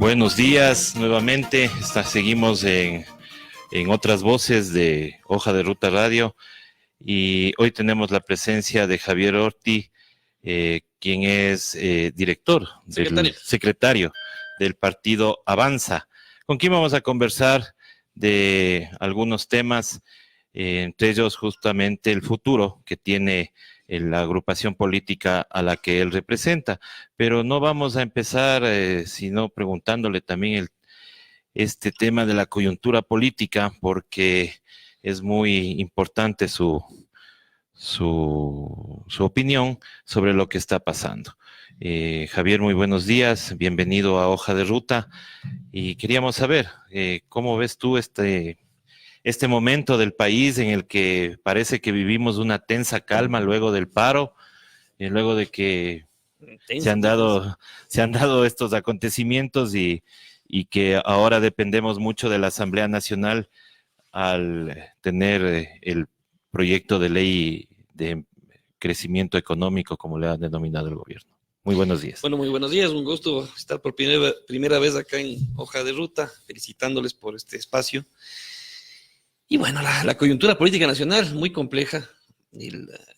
Buenos días nuevamente. Seguimos en otras voces de Hoja de Ruta Radio y hoy tenemos la presencia de Javier Orti, quien es secretario del partido Avanza, con quien vamos a conversar de algunos temas, entre ellos justamente el futuro que tiene la agrupación política a la que él representa. Pero no vamos a empezar sino preguntándole también este tema de la coyuntura política, porque es muy importante su opinión sobre lo que está pasando. Javier, muy buenos días, bienvenido a Hoja de Ruta, y queríamos saber cómo ves tú este momento del país en el que parece que vivimos una tensa calma luego del paro, luego de que se han dado estos acontecimientos y que ahora dependemos mucho de la Asamblea Nacional al tener el proyecto de ley de crecimiento económico, como le ha denominado el gobierno. Muy buenos días. Bueno, muy buenos días, un gusto estar por primera vez acá en Hoja de Ruta, felicitándoles por este espacio. Y bueno, la coyuntura política nacional muy compleja.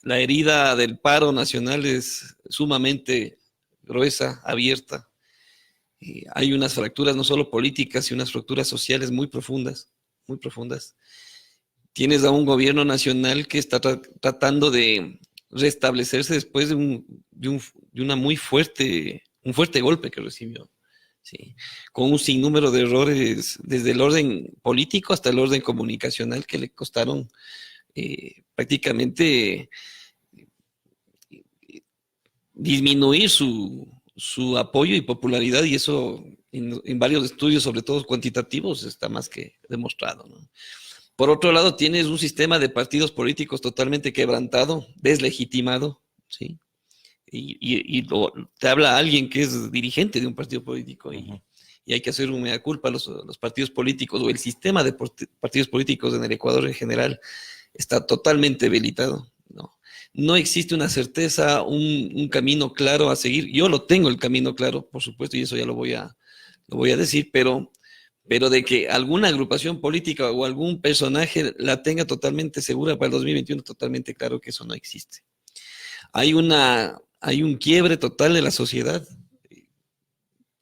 La herida del paro nacional es sumamente gruesa, abierta. Hay unas fracturas no solo políticas, sino unas fracturas sociales muy profundas, muy profundas. Tienes a un gobierno nacional que está tratando de restablecerse después de un fuerte golpe que recibió. Sí, con un sinnúmero de errores, desde el orden político hasta el orden comunicacional, que le costaron prácticamente disminuir su apoyo y popularidad, y eso en varios estudios, sobre todo cuantitativos, está más que demostrado, ¿no? Por otro lado, tienes un sistema de partidos políticos totalmente quebrantado, deslegitimado, ¿sí? Te habla alguien que es dirigente de un partido político y hay que hacer un mea culpa. Los partidos políticos o el sistema de partidos políticos en el Ecuador en general está totalmente debilitado. No existe una certeza, un camino claro a seguir. Yo lo tengo el camino claro, por supuesto, y eso ya lo voy a decir, pero de que alguna agrupación política o algún personaje la tenga totalmente segura para el 2021, totalmente claro que eso no existe. Hay un quiebre total de la sociedad.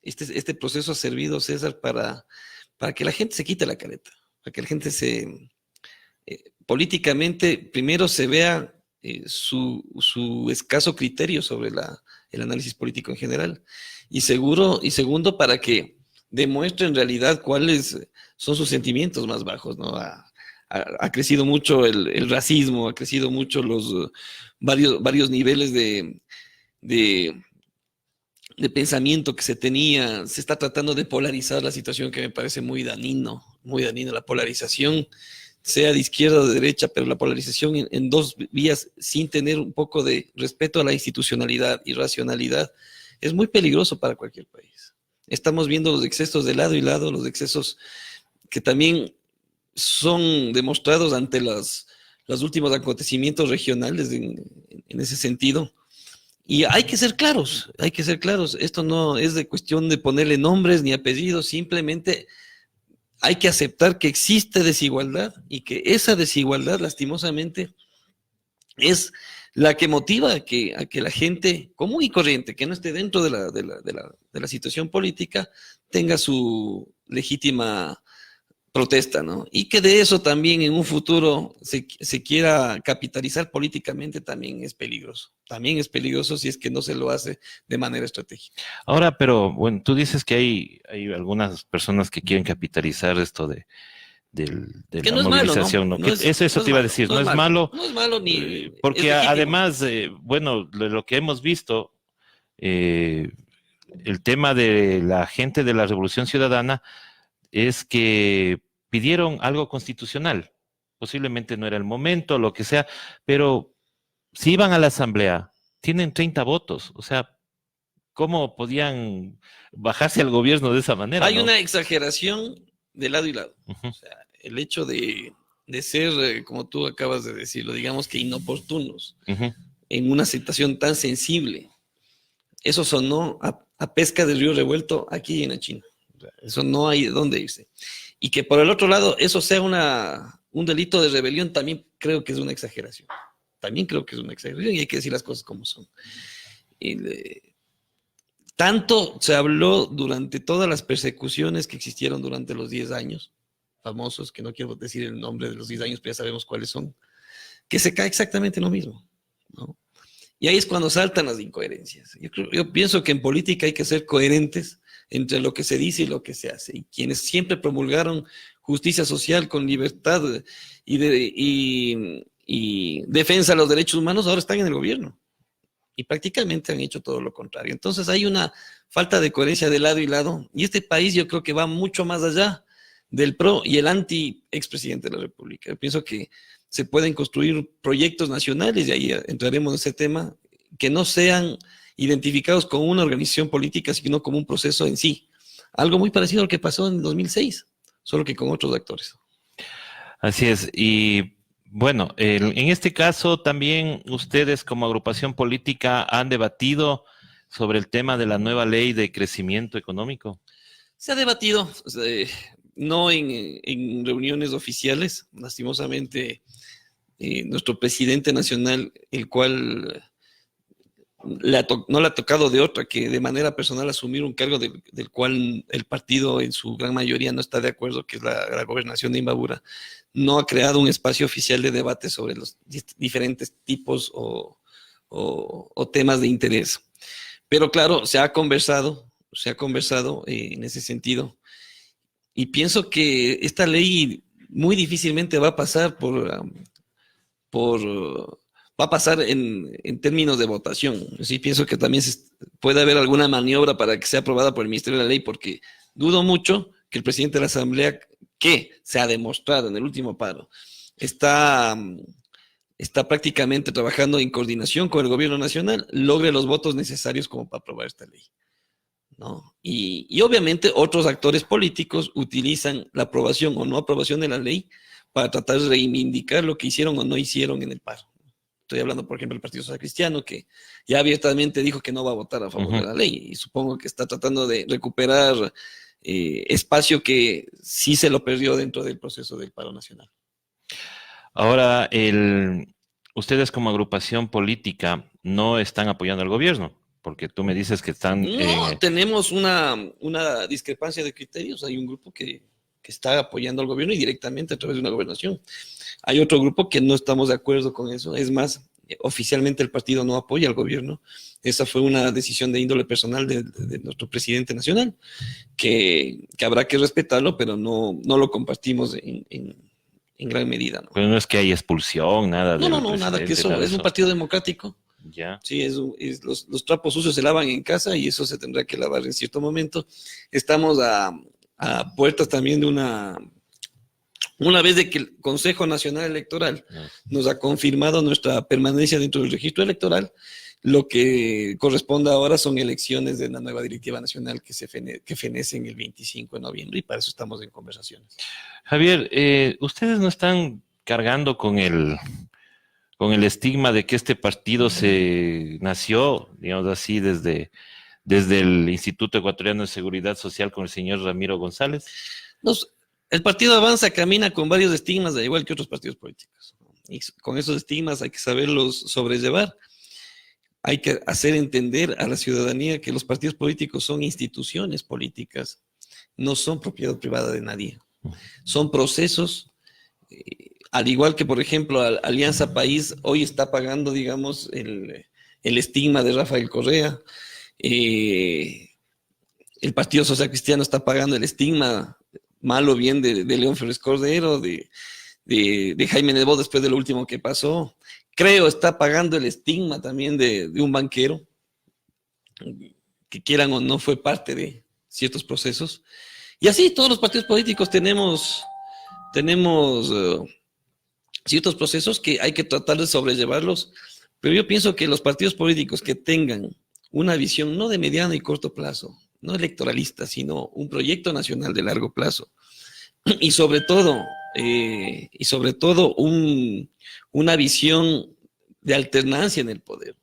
Este proceso ha servido, César, para que la gente se quite la careta, para que la gente políticamente primero se vea su escaso criterio sobre el análisis político en general, y segundo, para que demuestre en realidad cuáles son sus sentimientos más bajos, ¿no? Ha crecido mucho el racismo, ha crecido mucho los varios niveles de pensamiento que se tenía. Se está tratando de polarizar la situación, que me parece muy dañino, la polarización, sea de izquierda o de derecha, pero la polarización en dos vías sin tener un poco de respeto a la institucionalidad y racionalidad es muy peligroso para cualquier país. Estamos viendo los excesos de lado y lado, los excesos que también son demostrados ante los últimos acontecimientos regionales en ese sentido. Y hay que ser claros. Esto no es de cuestión de ponerle nombres ni apellidos, simplemente hay que aceptar que existe desigualdad y que esa desigualdad, lastimosamente, es la que motiva a que la gente común y corriente, que no esté dentro de la situación política, tenga su legítima protesta, ¿no? Y que de eso también en un futuro se quiera capitalizar políticamente, también es peligroso. También es peligroso si es que no se lo hace de manera estratégica. Ahora, pero bueno, tú dices que hay algunas personas que quieren capitalizar esto de la movilización, ¿no? Eso te iba a decir, no es malo. No es malo ni... Porque además, bueno, de lo que hemos visto, el tema de la gente de la Revolución Ciudadana es que pidieron algo constitucional. Posiblemente no era el momento, lo que sea, pero si iban a la asamblea, tienen 30 votos, o sea, ¿cómo podían bajarse al gobierno de esa manera? Hay una exageración de lado y lado. O sea, el hecho de ser, como tú acabas de decirlo, digamos que inoportunos en una situación tan sensible, eso sonó a pesca de río revuelto aquí en la China. Eso no hay de dónde irse. Y que por el otro lado eso sea un delito de rebelión, también creo que es una exageración. También creo que es una exageración y hay que decir las cosas como son. Tanto se habló durante todas las persecuciones que existieron durante los 10 años, famosos, que no quiero decir el nombre de los 10 años, pero ya sabemos cuáles son, que se cae exactamente lo mismo, ¿no? Y ahí es cuando saltan las incoherencias. Yo pienso que en política hay que ser coherentes entre lo que se dice y lo que se hace. Y quienes siempre promulgaron justicia social con libertad y defensa de los derechos humanos ahora están en el gobierno. Y prácticamente han hecho todo lo contrario. Entonces hay una falta de coherencia de lado y lado. Y este país yo creo que va mucho más allá del pro y el anti expresidente de la República. Yo pienso que se pueden construir proyectos nacionales, y ahí entraremos en ese tema, que no sean identificados con una organización política, sino como un proceso en sí. Algo muy parecido a lo que pasó en 2006, solo que con otros actores. Así es. Y bueno, en este caso también ustedes como agrupación política han debatido sobre el tema de la nueva ley de crecimiento económico. Se ha debatido, no en reuniones oficiales, lastimosamente. Nuestro presidente nacional, el cual no le ha tocado de otra que de manera personal asumir un cargo del cual el partido en su gran mayoría no está de acuerdo, que es la gobernación de Imbabura, no ha creado un espacio oficial de debate sobre los diferentes tipos o temas de interés. Pero claro, se ha conversado en ese sentido. Y pienso que esta ley muy difícilmente va a pasar va a pasar en términos de votación. Sí pienso que también puede haber alguna maniobra para que sea aprobada por el Ministerio de la Ley, porque dudo mucho que el presidente de la Asamblea, que se ha demostrado en el último paro, está prácticamente trabajando en coordinación con el gobierno nacional, logre los votos necesarios como para aprobar esta ley, ¿no? Y obviamente otros actores políticos utilizan la aprobación o no aprobación de la ley para tratar de reivindicar lo que hicieron o no hicieron en el paro. Estoy hablando, por ejemplo, del Partido Social Cristiano, que ya abiertamente dijo que no va a votar a favor de la ley, y supongo que está tratando de recuperar espacio que sí se lo perdió dentro del proceso del paro nacional. Ahora, ustedes como agrupación política no están apoyando al gobierno, porque tú me dices que están... No, tenemos una discrepancia de criterios. Hay un grupo que está apoyando al gobierno y directamente a través de una gobernación. Hay otro grupo que no estamos de acuerdo con eso. Es más, oficialmente el partido no apoya al gobierno. Esa fue una decisión de índole personal de nuestro presidente nacional, que habrá que respetarlo, pero no lo compartimos en gran medida, ¿no? Pero no es que hay expulsión, nada. No, nada que eso. Es un partido democrático. Ya. Sí, los trapos sucios se lavan en casa y eso se tendrá que lavar en cierto momento. Estamos a puertas también de una vez de que el Consejo Nacional Electoral nos ha confirmado nuestra permanencia dentro del registro electoral. Lo que corresponde ahora son elecciones de la nueva directiva nacional que fenecen el 25 de noviembre, y para eso estamos en conversaciones. Javier, ustedes no están cargando con el estigma de que este partido se nació, digamos así, desde el Instituto Ecuatoriano de Seguridad Social con el señor Ramiro González. El partido Avanza camina con varios estigmas, al igual que otros partidos políticos. Y con esos estigmas hay que saberlos sobrellevar. Hay que hacer entender a la ciudadanía que los partidos políticos son instituciones políticas, no son propiedad privada de nadie. Son procesos, al igual que, por ejemplo, Alianza País hoy está pagando, digamos, el estigma de Rafael Correa. El Partido Social Cristiano está pagando el estigma, mal o bien, de León Férez Cordero, de Jaime Nebot después de lo último que pasó. Creo está pagando el estigma también de un banquero, que quieran o no fue parte de ciertos procesos. Y así todos los partidos políticos tenemos ciertos procesos que hay que tratar de sobrellevarlos, pero yo pienso que los partidos políticos que tengan una visión no de mediano y corto plazo, no electoralista, sino un proyecto nacional de largo plazo, y sobre todo una visión de alternancia en el poder.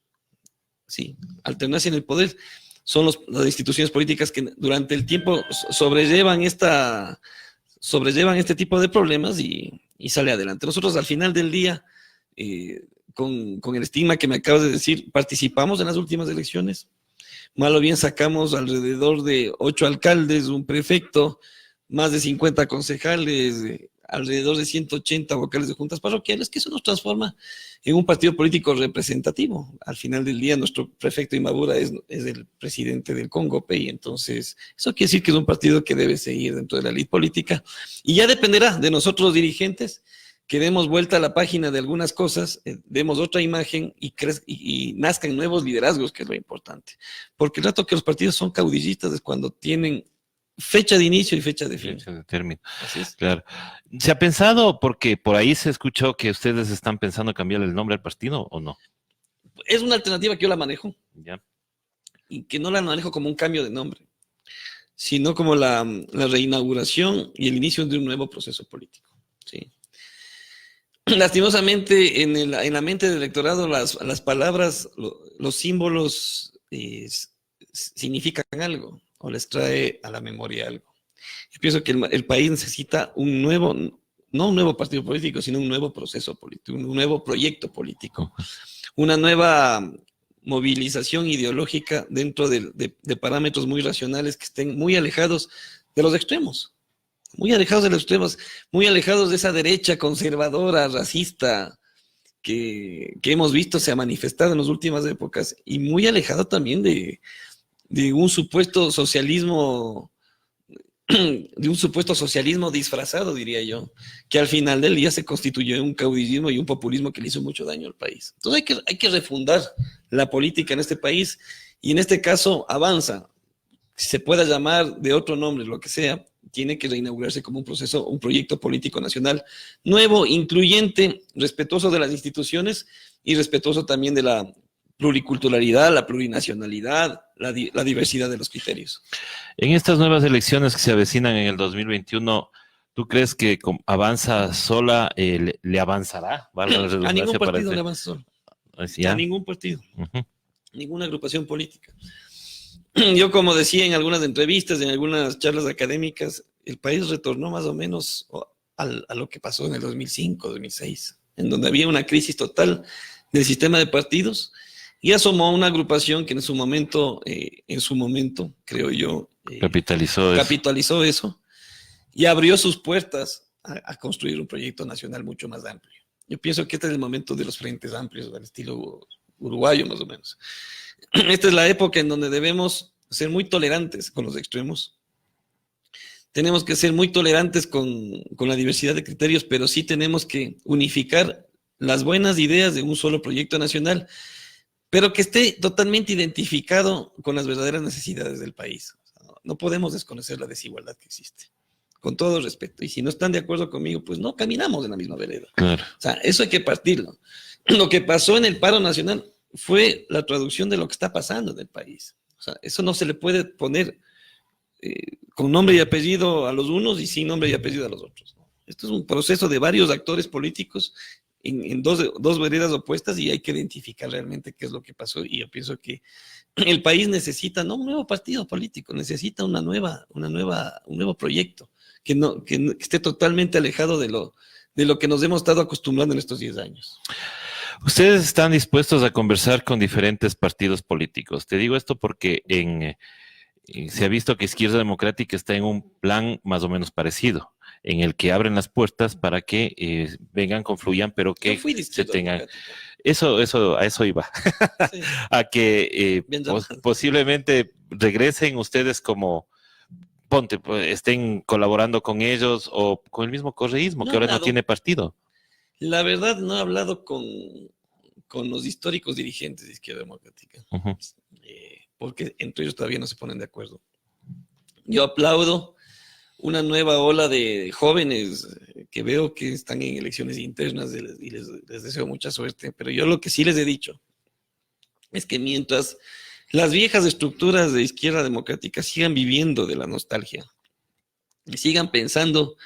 Sí, alternancia en el poder. son las instituciones políticas que durante el tiempo sobrellevan este tipo de problemas y sale adelante. Nosotros al final del día, con el estigma que me acabas de decir, participamos en las últimas elecciones. Mal o bien sacamos alrededor de 8 alcaldes, un prefecto, más de 50 concejales, alrededor de 180 vocales de juntas parroquiales, que eso nos transforma en un partido político representativo. Al final del día, nuestro prefecto Imabura es el presidente del Congope, y entonces eso quiere decir que es un partido que debe seguir dentro de la elite política, y ya dependerá de nosotros los dirigentes que demos vuelta a la página de algunas cosas, demos otra imagen y nazcan nuevos liderazgos, que es lo importante. Porque el rato que los partidos son caudillistas es cuando tienen fecha de inicio y fecha de fin. Fecha de término. Así es. Claro. ¿Se ha pensado, porque por ahí se escuchó que ustedes están pensando cambiarle el nombre al partido o no? Es una alternativa que yo la manejo. Ya. Y que no la manejo como un cambio de nombre, sino como la reinauguración y el inicio de un nuevo proceso político. ¿Sí? Lastimosamente, en la mente del electorado, las palabras, los símbolos significan algo o les trae a la memoria algo. Yo pienso que el país necesita no un nuevo partido político, sino un nuevo proceso político, un nuevo proyecto político, una nueva movilización ideológica dentro de parámetros muy racionales que estén muy alejados de los extremos. Muy alejados de los extremos, muy alejados de esa derecha conservadora, racista, que hemos visto se ha manifestado en las últimas épocas, y muy alejado también de un supuesto socialismo, disfrazado, diría yo, que al final del día se constituyó en un caudillismo y un populismo que le hizo mucho daño al país. Entonces hay que refundar la política en este país, y en este caso Avanza, si se pueda llamar de otro nombre, lo que sea, tiene que reinaugurarse como un proyecto político nacional nuevo, incluyente, respetuoso de las instituciones y respetuoso también de la pluriculturalidad, la plurinacionalidad, la diversidad de los criterios. En estas nuevas elecciones que se avecinan en el 2021, ¿tú crees que Avanza sola le avanzará? A ningún partido le avanza solo. ¿Ya? A ningún partido. Ninguna agrupación política. Yo, como decía en algunas entrevistas, en algunas charlas académicas, el país retornó más o menos a lo que pasó en el 2005, 2006, en donde había una crisis total del sistema de partidos, y asomó una agrupación que en su momento, creo yo, capitalizó eso y abrió sus puertas a construir un proyecto nacional mucho más amplio. Yo pienso que este es el momento de los frentes amplios, al estilo uruguayo más o menos. Esta es la época en donde debemos ser muy tolerantes con los extremos. Tenemos que ser muy tolerantes con la diversidad de criterios, pero sí tenemos que unificar las buenas ideas de un solo proyecto nacional, pero que esté totalmente identificado con las verdaderas necesidades del país. No podemos desconocer la desigualdad que existe, con todo respeto. Y si no están de acuerdo conmigo, pues no caminamos en la misma vereda. Claro. O sea, eso hay que partirlo. Lo que pasó en el paro nacional fue la traducción de lo que está pasando en el país. O sea, eso no se le puede poner con nombre y apellido a los unos y sin nombre y apellido a los otros. Esto es un proceso de varios actores políticos en dos veredas opuestas, y hay que identificar realmente qué es lo que pasó. Y yo pienso que el país necesita no un nuevo partido político, necesita un nuevo proyecto que esté totalmente alejado de lo que nos hemos estado acostumbrando en estos 10 años. Ustedes están dispuestos a conversar con diferentes partidos políticos. Te digo esto porque se ha visto que Izquierda Democrática está en un plan más o menos parecido, en el que abren las puertas para que vengan, confluyan, pero que se tengan... a eso iba. Sí. A que posiblemente regresen ustedes como... estén colaborando con ellos o con el mismo correísmo, que ahora no tiene partido. La verdad, no he hablado con los históricos dirigentes de Izquierda Democrática, porque entre ellos todavía no se ponen de acuerdo. Yo aplaudo una nueva ola de jóvenes que veo que están en elecciones internas y les deseo mucha suerte, pero yo lo que sí les he dicho es que mientras las viejas estructuras de Izquierda Democrática sigan viviendo de la nostalgia y sigan pensando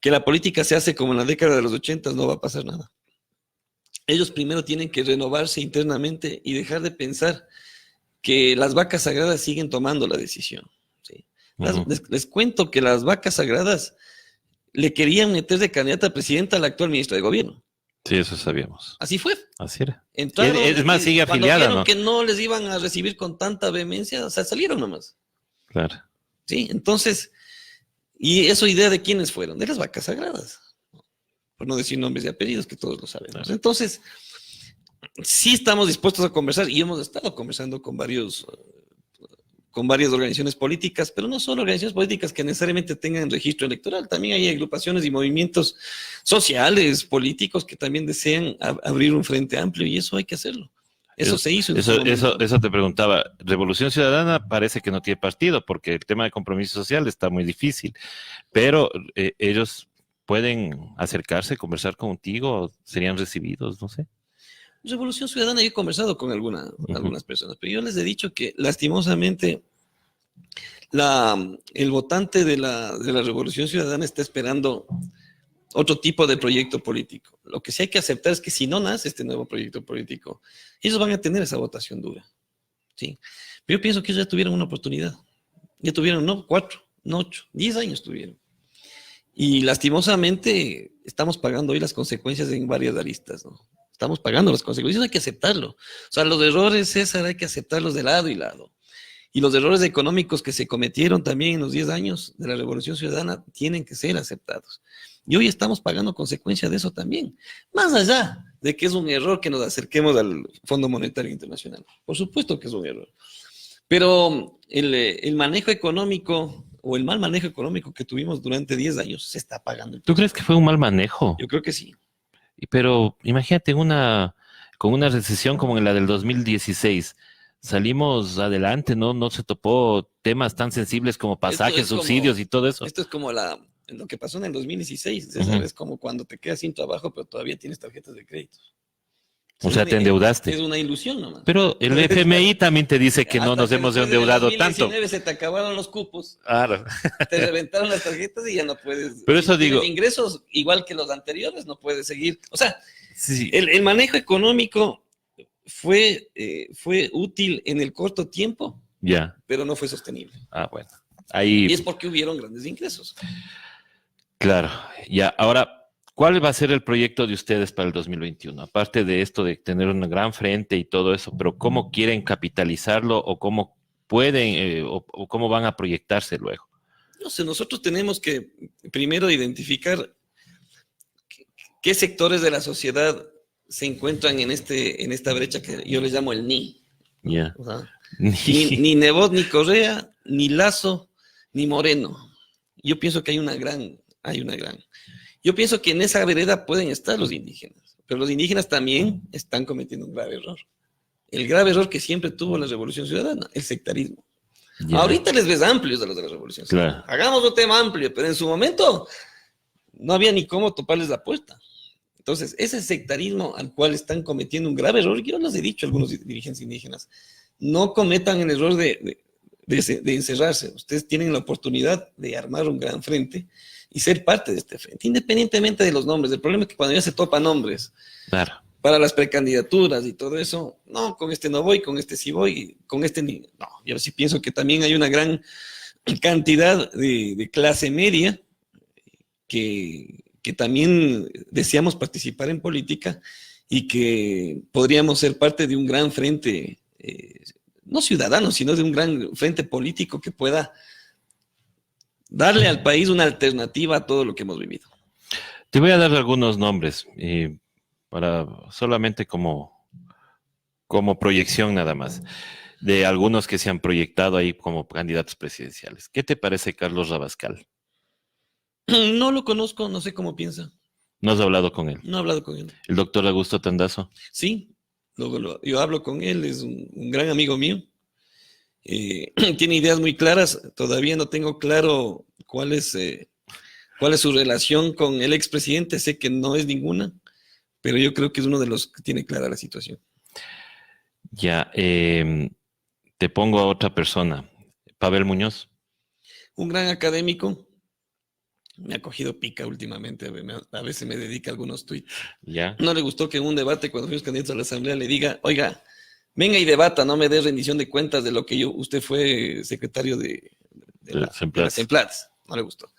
que la política se hace como en la década de los 80, no va a pasar nada. Ellos primero tienen que renovarse internamente y dejar de pensar que las vacas sagradas siguen tomando la decisión. ¿Sí? Ujú. Les cuento que las vacas sagradas le querían meter de candidata a presidenta al actual ministro de gobierno. Sí, eso sabíamos. Así fue. Así era. Entraron Es más, y sigue cuando afiliada, vieron ¿no? que no les iban a recibir con tanta vehemencia, o sea, salieron nomás. Claro. ¿Sí? Entonces, ¿y eso idea de quiénes fueron? De las vacas sagradas. Por no decir nombres y apellidos, que todos lo sabemos. Claro. Entonces, sí estamos dispuestos a conversar y hemos estado conversando con varias organizaciones políticas, pero no solo organizaciones políticas que necesariamente tengan registro electoral, también hay agrupaciones y movimientos sociales, políticos que también desean abrir un frente amplio y eso hay que hacerlo. Eso se hizo en su momento. Eso te preguntaba. Revolución Ciudadana parece que no tiene partido porque el tema de compromiso social está muy difícil, pero ellos pueden acercarse, conversar contigo, serían recibidos, no sé. Revolución Ciudadana, yo he conversado con algunas personas, pero yo les he dicho que lastimosamente el votante de la Revolución Ciudadana está esperando otro tipo de proyecto político. Lo que sí hay que aceptar es que si no nace este nuevo proyecto político, ellos van a tener esa votación dura. ¿Sí? Pero yo pienso que ellos ya tuvieron una oportunidad. Ya tuvieron, no 4, no 8, 10 años tuvieron. Y lastimosamente estamos pagando hoy las consecuencias en varias aristas, ¿no? Estamos pagando las consecuencias, hay que aceptarlo. O sea, los errores, César, hay que aceptarlos de lado y lado. Y los errores económicos que se cometieron también en los 10 años de la Revolución Ciudadana tienen que ser aceptados. Y hoy estamos pagando consecuencias de eso también. Más allá de que es un error que nos acerquemos al Fondo Monetario Internacional. Por supuesto que es un error. Pero el manejo económico o el mal manejo económico que tuvimos durante 10 años se está pagando. ¿Tú crees que fue un mal manejo? Yo creo que sí. Pero imagínate con una recesión como en la del 2016. Salimos adelante, ¿no? No se topó temas tan sensibles como pasajes, subsidios y todo eso. Esto es como lo que pasó en el 2016. César, es como cuando te quedas sin trabajo, pero todavía tienes tarjetas de crédito. O sea, te endeudaste. Es una ilusión nomás. Pero el FMI también te dice que no nos hemos endeudado tanto. En 2019 se te acabaron los cupos. Claro. Te reventaron las tarjetas y ya no puedes. Pero eso digo. Ingresos igual que los anteriores, no puedes seguir. O sea, sí. el manejo económico fue útil en el corto tiempo, ya, pero no fue sostenible. Ah, bueno. Ahí. Y es porque hubieron grandes ingresos. Claro. Ya, ahora. ¿Cuál va a ser el proyecto de ustedes para el 2021? Aparte de esto de tener un gran frente y todo eso, pero ¿cómo quieren capitalizarlo o cómo pueden o cómo van a proyectarse luego? No sé, nosotros tenemos que primero identificar qué sectores de la sociedad se encuentran en esta brecha que yo les llamo el NI. Yeah. O sea, ni Nebot, ni Correa, ni Lazo, ni Moreno. Yo pienso que hay una gran. Yo pienso que en esa vereda pueden estar los indígenas, pero los indígenas también están cometiendo un grave error. El grave error que siempre tuvo la Revolución Ciudadana, el sectarismo. Yeah. Ahorita les ves amplios a los de la Revolución Ciudadana. Claro. Hagamos un tema amplio, pero en su momento no había ni cómo toparles la puerta. Entonces, ese sectarismo al cual están cometiendo un grave error, yo les he dicho a algunos dirigentes indígenas, no cometan el error de encerrarse. Ustedes tienen la oportunidad de armar un gran frente y ser parte de este frente, independientemente de los nombres. El problema es que cuando ya se topan nombres claro. para las precandidaturas y todo eso, no, con este no voy, con este sí voy, con este ni. No, yo sí pienso que también hay una gran cantidad de clase media que también deseamos participar en política y que podríamos ser parte de un gran frente, no ciudadano, sino de un gran frente político que pueda darle al país una alternativa a todo lo que hemos vivido. Te voy a dar algunos nombres, para solamente como proyección nada más, de algunos que se han proyectado ahí como candidatos presidenciales. ¿Qué te parece Carlos Rabascal? No lo conozco, no sé cómo piensa. ¿No has hablado con él? No he hablado con él. ¿El doctor Augusto Tandazo? Sí, yo hablo con él, es un gran amigo mío. Tiene ideas muy claras, todavía no tengo claro cuál es su relación con el expresidente, sé que no es ninguna, pero yo creo que es uno de los que tiene clara la situación. Ya, te pongo a otra persona, Pavel Muñoz. Un gran académico, me ha cogido pica últimamente, a veces me dedica algunos tweets. Ya. No le gustó que en un debate, cuando fuimos candidatos a la asamblea, le diga, oiga, venga y debata, no me dé rendición de cuentas de lo que usted fue secretario de las Emplads. No le gustó.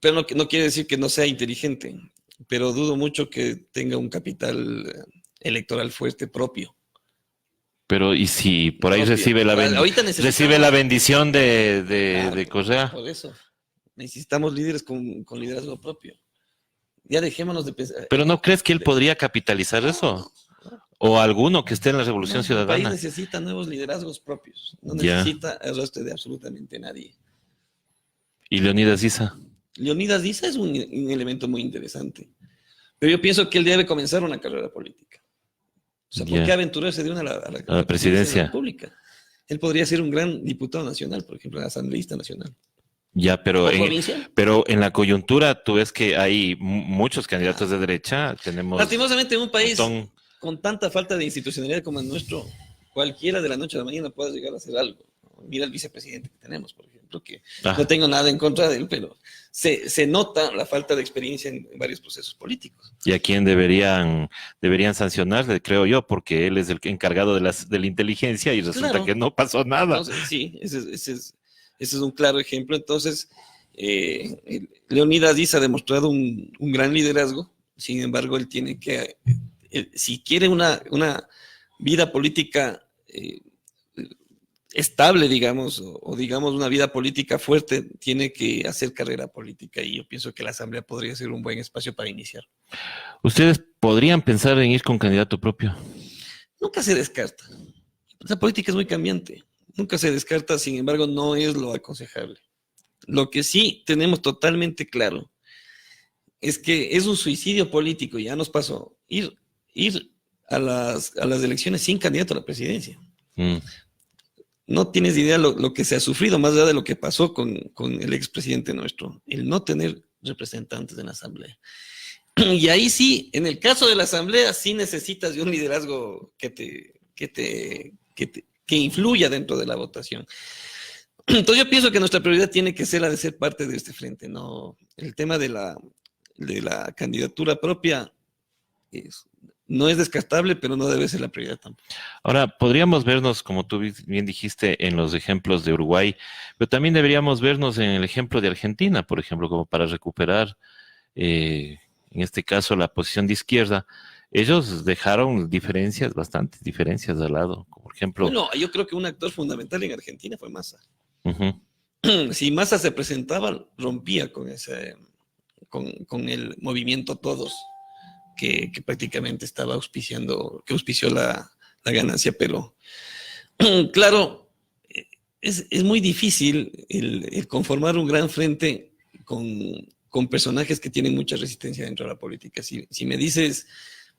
Pero no quiere decir que no sea inteligente, pero dudo mucho que tenga un capital electoral fuerte propio. Pero, ¿y si por ahí recibe la bendición de Correa? Por eso, necesitamos líderes con liderazgo propio. Ya dejémonos de pensar. ¿Pero no crees que él podría capitalizar eso? ¿O alguno que esté en la Revolución Ciudadana? El país necesita nuevos liderazgos propios. No necesita el rostro de absolutamente nadie. ¿Y Leonidas Issa? Leonidas Issa es un elemento muy interesante. Pero yo pienso que él debe comenzar una carrera política. O sea, ¿por qué aventurarse de una a la presidencia de la República? Él podría ser un gran diputado nacional, por ejemplo, asambleísta nacional. Ya, pero en la coyuntura tú ves que hay muchos candidatos de derecha. Tenemos lastimosamente en un país con tanta falta de institucionalidad como el nuestro, cualquiera de la noche a la mañana puede llegar a hacer algo. Mira el vicepresidente que tenemos, por ejemplo, que no tengo nada en contra de él, pero se nota la falta de experiencia en varios procesos políticos. Y a quien deberían sancionarle, creo yo, porque él es el encargado de la inteligencia y resulta que no pasó nada. Entonces, sí, ese es un claro ejemplo. Entonces, Leonidas Issa ha demostrado un gran liderazgo. Sin embargo, él tiene que, si quiere una vida política estable, digamos, o digamos una vida política fuerte, tiene que hacer carrera política, y yo pienso que la Asamblea podría ser un buen espacio para iniciar. ¿Ustedes podrían pensar en ir con candidato propio? Nunca se descarta. La política es muy cambiante. Nunca se descarta, sin embargo, no es lo aconsejable. Lo que sí tenemos totalmente claro es que es un suicidio político, ya nos pasó, ir a las elecciones sin candidato a la presidencia. No tienes idea lo que se ha sufrido, más allá de lo que pasó con el expresidente nuestro, el no tener representantes en la Asamblea. Y ahí sí, en el caso de la Asamblea, sí necesitas de un liderazgo que influya dentro de la votación. Entonces yo pienso que nuestra prioridad tiene que ser la de ser parte de este frente, ¿no? El tema de la candidatura propia no es descartable, pero no debe ser la prioridad tampoco. Ahora, podríamos vernos, como tú bien dijiste, en los ejemplos de Uruguay, pero también deberíamos vernos en el ejemplo de Argentina, por ejemplo, como para recuperar, en este caso, la posición de izquierda. Ellos dejaron bastantes diferencias al lado, por ejemplo. Bueno, yo creo que un actor fundamental en Argentina fue Massa. Si Massa se presentaba, rompía con el movimiento Todos, que prácticamente estaba auspició la ganancia, pero claro, es muy difícil el conformar un gran frente con personajes que tienen mucha resistencia dentro de la política. Si me dices,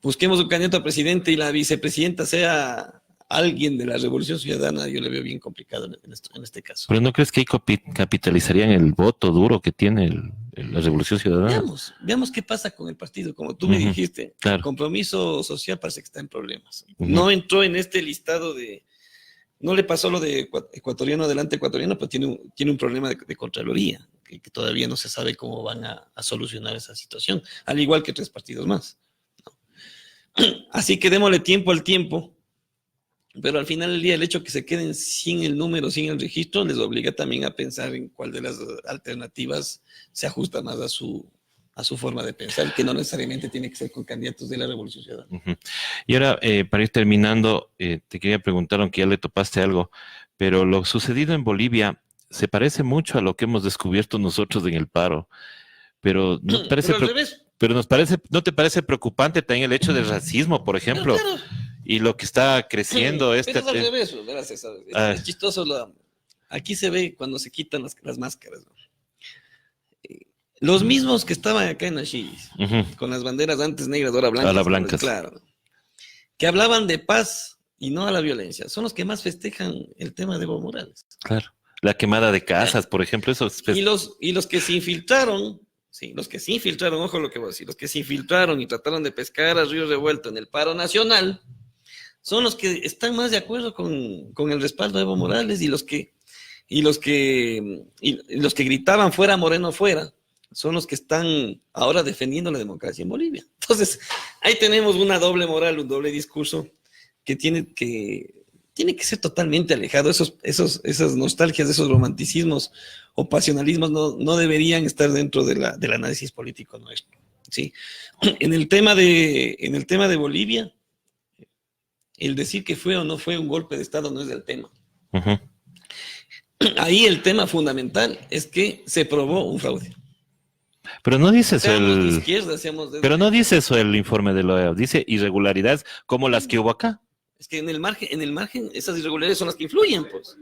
busquemos un candidato a presidente y la vicepresidenta sea alguien de la Revolución Ciudadana, yo le veo bien complicado en este caso. ¿Pero no crees que ahí capitalizarían el voto duro que tiene la Revolución Ciudadana? Veamos qué pasa con el partido. Como tú me dijiste, claro. El Compromiso Social parece que está en problemas. No entró en este listado no le pasó lo de ecuatoriano adelante ecuatoriano, pero tiene un problema de Contraloría, que todavía no se sabe cómo van a solucionar esa situación, al igual que 3 partidos más. Así que démosle tiempo al tiempo. Pero al final del día, el hecho que se queden sin el número, sin el registro, les obliga también a pensar en cuál de las alternativas se ajusta más a su forma de pensar, que no necesariamente tiene que ser con candidatos de la Revolución Ciudadana. Y ahora, para ir terminando, te quería preguntar, aunque ya le topaste algo, pero lo sucedido en Bolivia se parece mucho a lo que hemos descubierto nosotros en el paro, pero ¿no te parece preocupante también el hecho del racismo, por ejemplo? Claro. Y lo que está creciendo. Pero es al revés, gracias. Es chistoso. Aquí se ve cuando se quitan las máscaras, ¿no? Los mismos que estaban acá en Ashiris, con las banderas antes negras, ahora blancas. Ahora blancas. Claro. Que hablaban de paz y no a la violencia. Son los que más festejan el tema de Evo Morales. Claro. La quemada de casas, por ejemplo. Y los que se infiltraron. Sí, los que se infiltraron, ojo lo que voy a decir, los que se infiltraron y trataron de pescar a río revuelto en el paro nacional, son los que están más de acuerdo con el respaldo de Evo Morales, y los que gritaban fuera Moreno fuera, son los que están ahora defendiendo la democracia en Bolivia. Entonces, ahí tenemos una doble moral, un doble discurso, que tiene que ser totalmente alejado. Esas nostalgias, esos romanticismos o pasionalismos no deberían estar dentro del análisis político nuestro. ¿Sí? En el tema de Bolivia, el decir que fue o no fue un golpe de Estado no es el tema. Uh-huh. Ahí el tema fundamental es que se probó un fraude. Pero no dice eso de izquierda, pero no dice eso el informe de la OEA, dice irregularidades como las que hubo acá. Es que en el margen esas irregularidades son las que influyen, pues.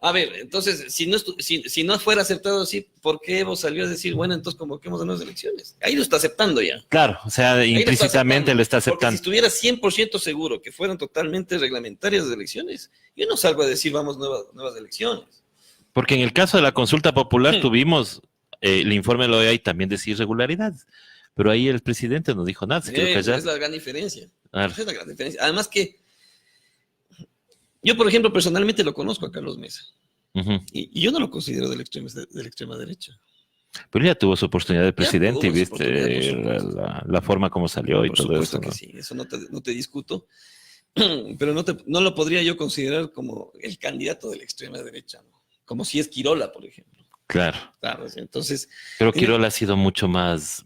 A ver, entonces, si no fuera aceptado así, ¿por qué Evo salió a decir, bueno, entonces convoquemos a nuevas elecciones? Ahí lo está aceptando ya. Claro, o sea, implícitamente lo está aceptando. Porque si estuviera 100% seguro que fueran totalmente reglamentarias las elecciones, yo no salgo a decir, vamos, nuevas elecciones. Porque en el caso de la consulta popular tuvimos el informe de la OEA y también decía irregularidades. Pero ahí el presidente no dijo nada, se quedó callado. Es la gran diferencia. Claro. Es la gran diferencia. Además que yo, por ejemplo, personalmente lo conozco a Carlos Mesa. Uh-huh. Y yo no lo considero de la extrema derecha. Pero ya tuvo su oportunidad de presidente y viste la forma como salió y todo eso. Por supuesto que sí, eso no te discuto. Pero no lo podría yo considerar como el candidato de la extrema derecha, ¿no? Como si es Quirola, por ejemplo. Claro. Entonces. Pero Quirola ha sido mucho más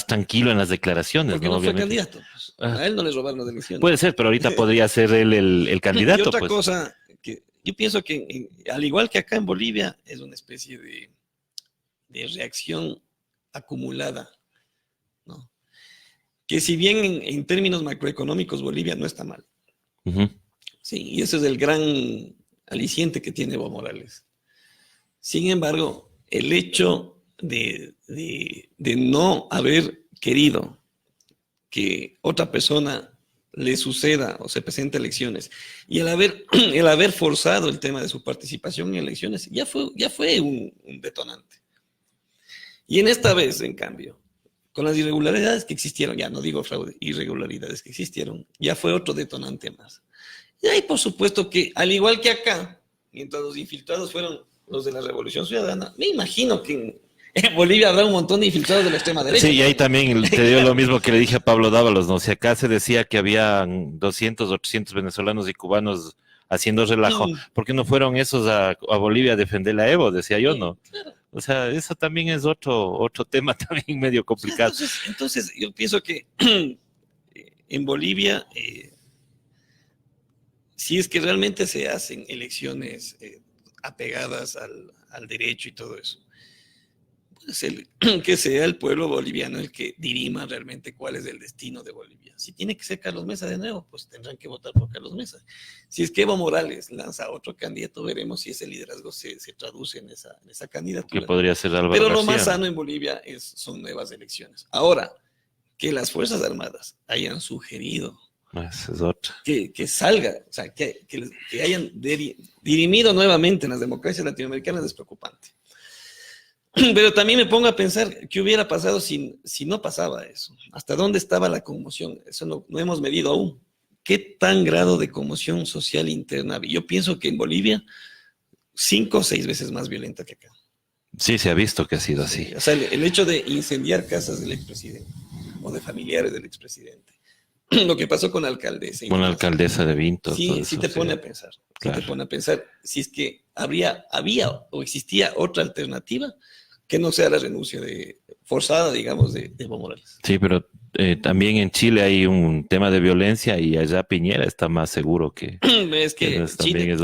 tranquilo en las declaraciones. Porque no fue candidato. Pues. A él no le robaron las elecciones. Puede ser, pero ahorita podría ser él el candidato. Y otra cosa, que yo pienso que al igual que acá en Bolivia, es una especie de reacción acumulada, ¿no? Que si bien en términos macroeconómicos Bolivia no está mal. Uh-huh. Sí, y ese es el gran aliciente que tiene Evo Morales. Sin embargo, el hecho de no haber querido que otra persona le suceda o se presente a elecciones y el haber forzado el tema de su participación en elecciones ya fue un detonante. Y en esta vez, en cambio, con las irregularidades que existieron, ya no digo fraude, irregularidades que existieron, ya fue otro detonante más. Y ahí, por supuesto que, al igual que acá, mientras los infiltrados fueron los de la Revolución Ciudadana, me imagino que en Bolivia habrá un montón de infiltrados de la extrema derecha. Sí, y ahí también te dio lo mismo que le dije a Pablo Dávalos, ¿no? Si acá se decía que habían 200 o 300 venezolanos y cubanos haciendo relajo, ¿por qué no fueron esos a Bolivia a defender a Evo? Decía yo, ¿no? Claro. O sea, eso también es otro tema también medio complicado. Entonces yo pienso que en Bolivia, si es que realmente se hacen elecciones apegadas al derecho y todo eso, pues que sea el pueblo boliviano el que dirima realmente cuál es el destino de Bolivia. Si tiene que ser Carlos Mesa de nuevo, pues tendrán que votar por Carlos Mesa. Si es que Evo Morales lanza otro candidato, veremos si ese liderazgo se traduce en esa candidatura. Que podría ser Álvaro Pero García. lo más sano en Bolivia son nuevas elecciones. Ahora, que las Fuerzas Armadas hayan sugerido que salga, o sea, que hayan dirimido nuevamente en las democracias latinoamericanas es preocupante. Pero también me pongo a pensar qué hubiera pasado si no pasaba eso. ¿Hasta dónde estaba la conmoción? Eso no hemos medido aún. ¿Qué tan grado de conmoción social interna había? Yo pienso que en Bolivia 5 o 6 veces más violenta que acá. Sí, se ha visto que ha sido así. Sí, o sea, el hecho de incendiar casas del expresidente o de familiares del expresidente. Lo que pasó con la alcaldesa. Con la alcaldesa de Vinto. Sí te pone a pensar. Claro. Sí te pone a pensar si es que había o existía otra alternativa que no sea la renuncia forzada, digamos, de Evo Morales. Sí, pero también en Chile hay un tema de violencia y allá Piñera está más seguro que... Es que Chile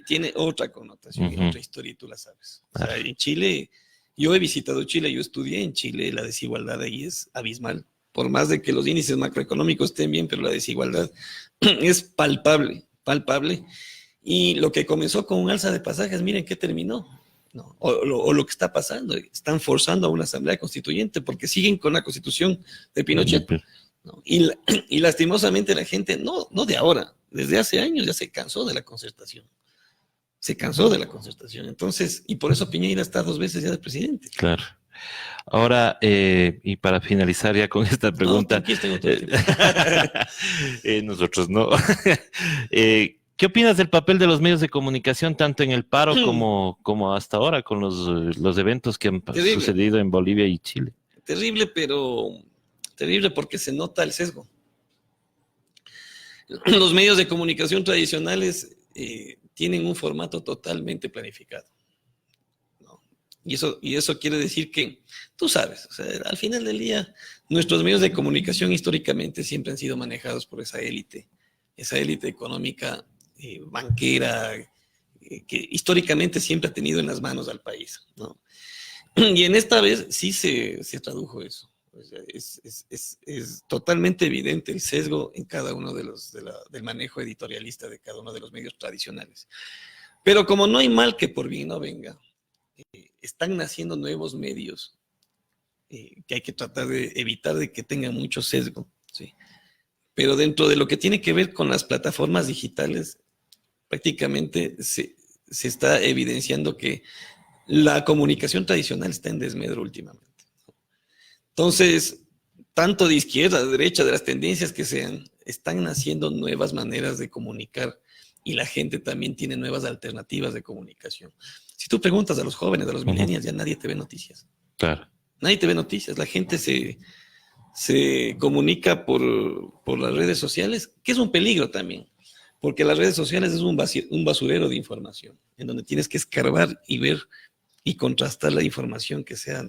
tiene otra connotación, otra historia y tú la sabes. O sea, en Chile, yo he visitado Chile, yo estudié en Chile, la desigualdad ahí es abismal. Por más de que los índices macroeconómicos estén bien, pero la desigualdad es palpable. Y lo que comenzó con un alza de pasajes, miren qué terminó. No, o lo que está pasando, están forzando a una asamblea constituyente porque siguen con la constitución de Pinochet, ¿no? Y lastimosamente la gente, no de ahora, desde hace años ya se cansó de la concertación. Entonces, y por eso Piñera está 2 veces ya de presidente. Claro. Ahora, y para finalizar ya con esta pregunta, nosotros no. ¿Qué opinas del papel de los medios de comunicación tanto en el paro como hasta ahora con los eventos que han sucedido en Bolivia y Chile? Terrible porque se nota el sesgo. los medios de comunicación tradicionales tienen un formato totalmente planificado, ¿no? Y eso quiere decir que, tú sabes, o sea, al final del día, nuestros medios de comunicación históricamente siempre han sido manejados por esa élite económica, banquera, que históricamente siempre ha tenido en las manos al país, ¿no? Y en esta vez sí se tradujo eso. O sea, es totalmente evidente el sesgo en cada uno del manejo editorialista de cada uno de los medios tradicionales. Pero como no hay mal que por bien no venga, están naciendo nuevos medios que hay que tratar de evitar de que tengan mucho sesgo, ¿sí? Pero dentro de lo que tiene que ver con las plataformas digitales, prácticamente se está evidenciando que la comunicación tradicional está en desmedro últimamente. Entonces, tanto de izquierda, de derecha, de las tendencias que sean, están naciendo nuevas maneras de comunicar y la gente también tiene nuevas alternativas de comunicación. Si tú preguntas a los jóvenes, a los millennials, ya nadie te ve noticias. Claro. Nadie te ve noticias. La gente se comunica por las redes sociales, que es un peligro también, porque las redes sociales es un basurero de información, en donde tienes que escarbar y ver y contrastar la información que sea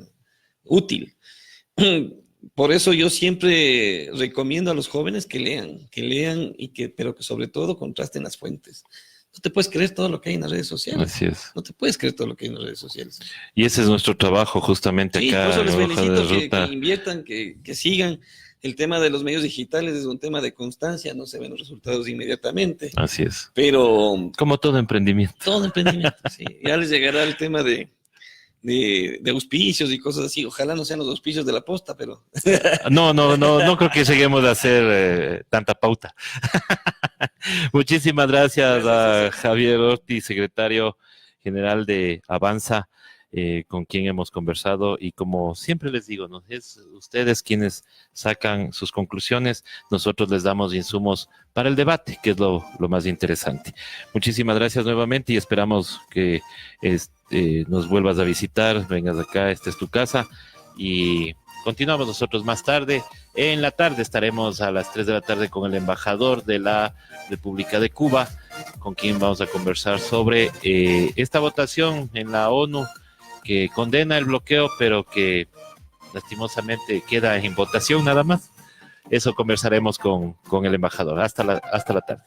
útil. Por eso yo siempre recomiendo a los jóvenes que lean pero que sobre todo contrasten las fuentes. No te puedes creer todo lo que hay en las redes sociales. Así es. No te puedes creer todo lo que hay en las redes sociales. Y ese es nuestro trabajo justamente Sí, acá. por eso les en Hoja de felicito Ruta. que inviertan, que sigan. El tema de los medios digitales es un tema de constancia, no se ven los resultados inmediatamente. Así es. Pero Como todo emprendimiento. todo emprendimiento, sí. Ya les llegará el tema de auspicios y cosas así. Ojalá no sean los auspicios de la posta, pero... No creo que lleguemos a hacer tanta pauta. Muchísimas gracias a Javier Ortiz, secretario general de Avanza, con quien hemos conversado, y como siempre les digo, ¿no? Es ustedes quienes sacan sus conclusiones, nosotros les damos insumos para el debate, que es lo más interesante. Muchísimas gracias nuevamente y esperamos que nos vuelvas a visitar, vengas acá, esta es tu casa, y continuamos nosotros más tarde. En la tarde estaremos a las 3 de la tarde con el embajador de la República de Cuba, con quien vamos a conversar sobre esta votación en la ONU que condena el bloqueo, pero que lastimosamente queda en votación nada más. Eso conversaremos con el embajador. Hasta la tarde.